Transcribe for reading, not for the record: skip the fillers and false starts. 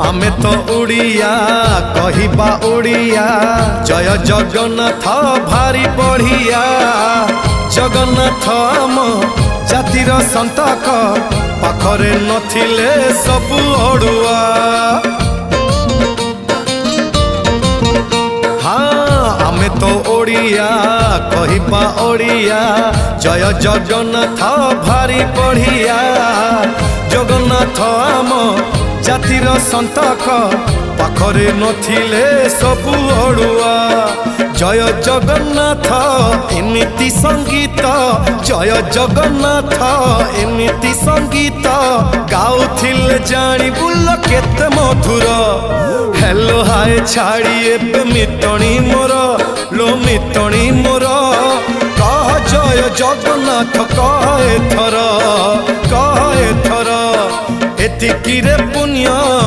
आमे तो उड़िया कहिबा उड़िया जय जगन्नाथ भारी बढ़िया जगन्नाथ आम जातिर संतक पाखरे नथिले सबु अड़ुआ हाँ आमे तो ओडिया कहिबा ओडिया जय जगन्नाथ भारी बढ़िया जगन्नाथ आम जातिर संतक पाखरे नथिले सबु अड़ुआ जय जगन्नाथ एमिति संगीत जय जगन्नाथ एमिति संगीत गाउथिले जानी बुल केते मधुर हेलो हाय छाड़ी एबे मितणी मोर लो मितणी मोर कह जय जगन्नाथ कह एथर एतिकी रे पुण्य